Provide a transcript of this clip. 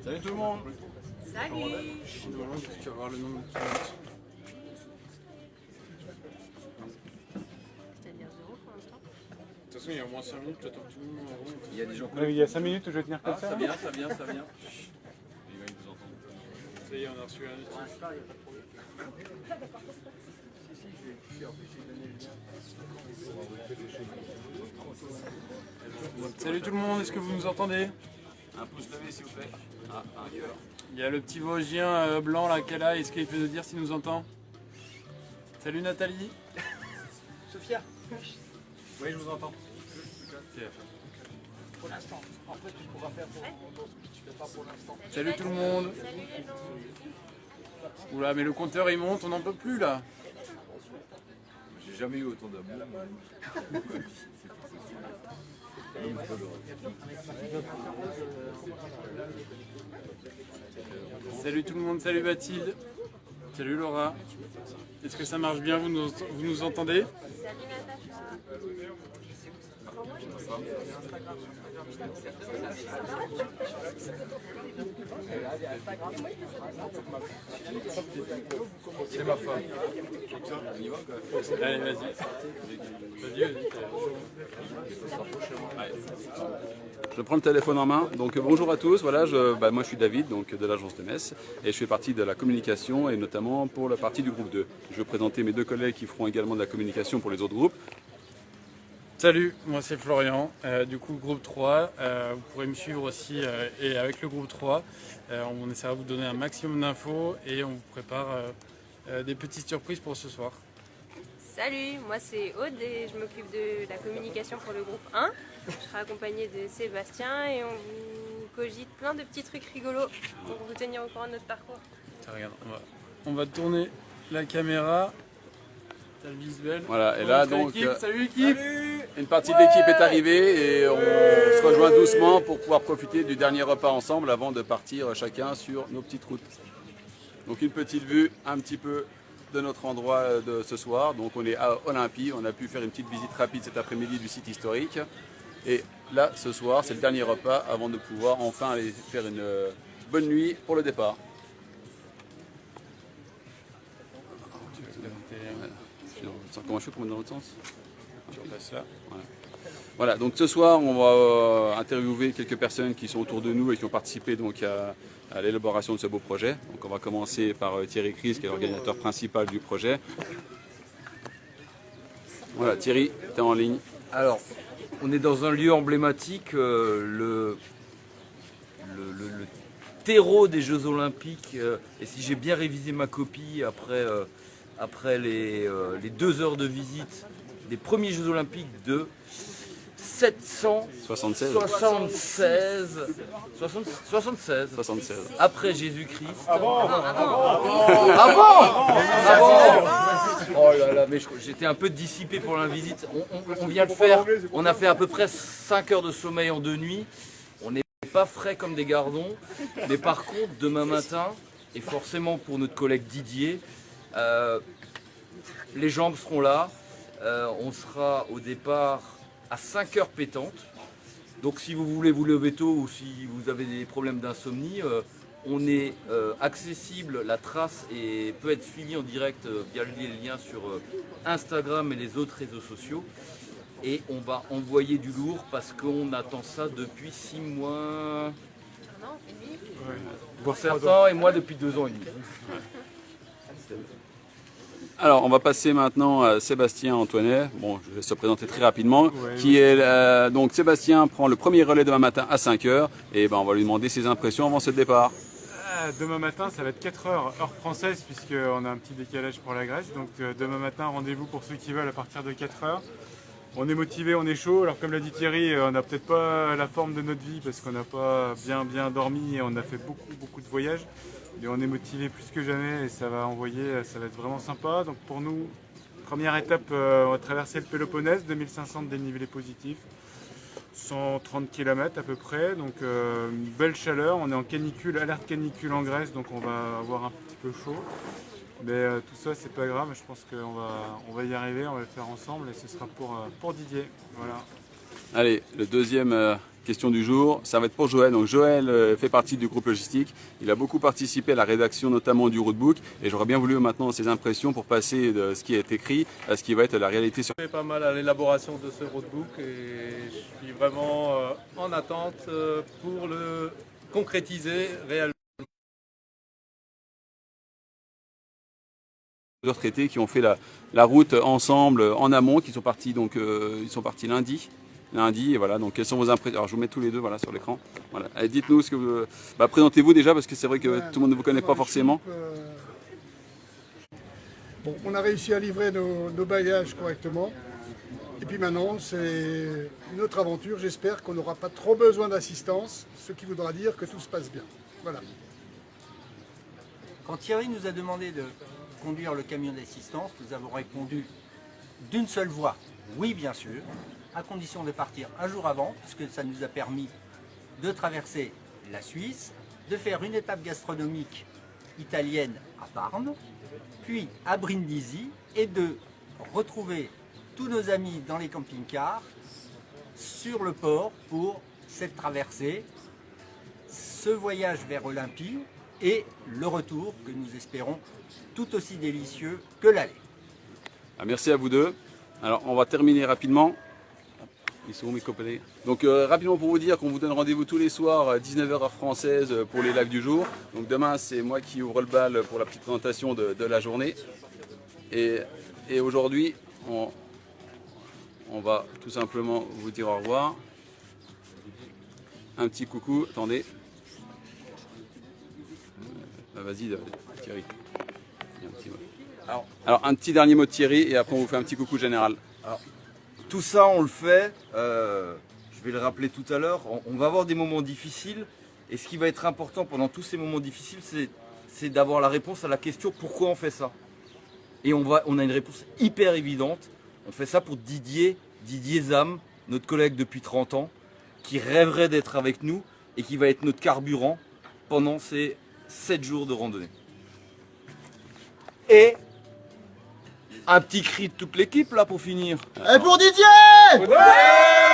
Salut tout le monde. Salut. Tu vas voir le nombre de kilomètres. C'est-à-dire 0 pour l'instant. De toute façon, il y a au moins 5 minutes, j'attends que tout le monde remonte. Il y a des gens Il y a 5 minutes où je vais tenir comme Ah, ça. ça vient, ça vient, ça vient. Il va vous entendre. Ça y est, on a reçu un autre. Salut tout le monde, est-ce que vous nous entendez? Un pouce levé s'il vous plaît. Ah, un cœur. Il y a le petit Vosgien blanc là, qu'elle a, est-ce qu'il peut nous dire s'il nous entend? Salut Nathalie. Sophia. Oui, je vous entends. Ok. Pour l'instant. En fait, tu pourras faire ton speech, mais pas pour l'instant. Salut tout le monde. Salut les gens. Oula, mais le compteur il monte, on n'en peut plus là. J'ai jamais eu autant d'amour. Salut tout le monde, salut Mathilde. Salut Laura. Est-ce que ça marche bien, vous nous entendez? Salut Natacha. C'est ma femme. Allez, vas-y. Je prends le téléphone en main. Donc bonjour à tous. Voilà, moi je suis David, donc de l'agence de Metz, et je fais partie de la communication et notamment pour la partie du groupe 2. Je vais présenter mes deux collègues qui feront également de la communication pour les autres groupes. Salut, moi c'est Florian, du coup groupe 3, vous pourrez me suivre aussi et avec le groupe 3, on essaiera de vous donner un maximum d'infos et on vous prépare des petites surprises pour ce soir. Salut, moi c'est Aude et je m'occupe de la communication pour le groupe 1. Je serai accompagnée de Sébastien et on vous cogite plein de petits trucs rigolos pour vous tenir au courant de notre parcours. Tiens, regarde, on va tourner la caméra, t'as le visuel. Voilà, et là donc Salut l'équipe. une partie de l'équipe est arrivée et on se rejoint doucement pour pouvoir profiter du dernier repas ensemble avant de partir chacun sur nos petites routes. Donc une petite vue un petit peu de notre endroit de ce soir. Donc on est à Olympie, on a pu faire une petite visite rapide cet après-midi du site historique. Et là ce soir c'est le dernier repas avant de pouvoir enfin aller faire une bonne nuit pour le départ. Comment je fais pour mettre dans l'autre sens? Tu repasses là. Voilà, donc ce soir on va interviewer quelques personnes qui sont autour de nous et qui ont participé donc à l'élaboration de ce beau projet. Donc on va commencer par Thierry Chris qui est l'organisateur principal du projet. Voilà, Thierry, tu es en ligne. Alors, on est dans un lieu emblématique, le terreau des Jeux Olympiques. Et si j'ai bien révisé ma copie après les 2 heures de visite des premiers Jeux Olympiques de 76. 76 après Jésus-Christ. Avant. Oh là là, mais j'étais un peu dissipé pour la visite. On vient de faire, on a fait à peu près 5 heures de sommeil en 2 nuits. On n'est pas frais comme des gardons. Mais par contre, demain matin, et forcément pour notre collègue Didier, les jambes seront là. On sera au départ à 5 heures pétantes. Donc si vous voulez vous lever tôt ou si vous avez des problèmes d'insomnie, on est accessible, la trace peut être suivie en direct via les liens sur Instagram et les autres réseaux sociaux. Et on va envoyer du lourd parce qu'on attend ça depuis 6 mois. Non, fini. Pour certains et moi depuis 2 ans et demi. Alors on va passer maintenant à Sébastien Antoinet, bon je vais se présenter très rapidement, qui est donc Sébastien prend le premier relais demain matin à 5 h et on va lui demander ses impressions avant ce départ. Demain matin, ça va être 4 heures, heure française, puisqu'on a un petit décalage pour la Grèce. Donc demain matin, rendez-vous pour ceux qui veulent à partir de 4 heures. On est motivé, on est chaud. Alors comme l'a dit Thierry, on n'a peut-être pas la forme de notre vie parce qu'on n'a pas bien dormi et on a fait beaucoup de voyages. Mais on est motivé plus que jamais et ça va être vraiment sympa. Donc pour nous, première étape, on va traverser le Péloponnèse, 2500 de dénivelé positif. 130 km à peu près, donc une belle chaleur, on est en canicule, alerte canicule en Grèce, donc on va avoir un petit peu chaud. Mais tout ça c'est pas grave, je pense qu'on va y arriver, on va le faire ensemble et ce sera pour Didier. Voilà. Allez, le deuxième question du jour, ça va être pour Joël. Donc Joël fait partie du groupe logistique. Il a beaucoup participé à la rédaction notamment du roadbook et j'aurais bien voulu maintenant ses impressions pour passer de ce qui est écrit à ce qui va être la réalité sur. J'ai fait pas mal à l'élaboration de ce roadbook et je suis vraiment en attente pour le concrétiser réellement. D'autres traités qui ont fait la route ensemble en amont, qui sont partis donc ils sont partis lundi et voilà. Donc quelles sont vos impressions? Alors je vous mets tous les deux voilà sur l'écran. Voilà. Allez, dites-nous ce que vous... présentez-vous déjà parce que c'est vrai que tout le monde ne vous connaît pas forcément. Bon, on a réussi à livrer nos bagages correctement. Et puis maintenant, c'est une autre aventure. J'espère qu'on n'aura pas trop besoin d'assistance, ce qui voudra dire que tout se passe bien. Voilà. Quand Thierry nous a demandé de conduire le camion d'assistance, nous avons répondu d'une seule voix, oui bien sûr, à condition de partir un jour avant, puisque ça nous a permis de traverser la Suisse, de faire une étape gastronomique italienne à Parme, puis à Brindisi, et de retrouver tous nos amis dans les camping-cars sur le port pour cette traversée, ce voyage vers Olympie et le retour que nous espérons tout aussi délicieux que l'aller. Merci à vous deux. Alors on va terminer rapidement. Ils sont où mes copains? Donc rapidement pour vous dire qu'on vous donne rendez-vous tous les soirs 19h heure française pour les lives du jour. Donc demain c'est moi qui ouvre le bal pour la petite présentation de la journée. Et aujourd'hui on va tout simplement vous dire au revoir. Un petit coucou, attendez. Vas-y Thierry. Alors un petit dernier mot de Thierry et après on vous fait un petit coucou général. Alors, tout ça on le fait, je vais le rappeler tout à l'heure, on va avoir des moments difficiles et ce qui va être important pendant tous ces moments difficiles c'est d'avoir la réponse à la question pourquoi on fait ça. Et on a une réponse hyper évidente, on fait ça pour Didier Zam, notre collègue depuis 30 ans, qui rêverait d'être avec nous et qui va être notre carburant pendant ces 7 jours de randonnée. Et un petit cri de toute l'équipe là pour finir. Et pour Didier! Ouais!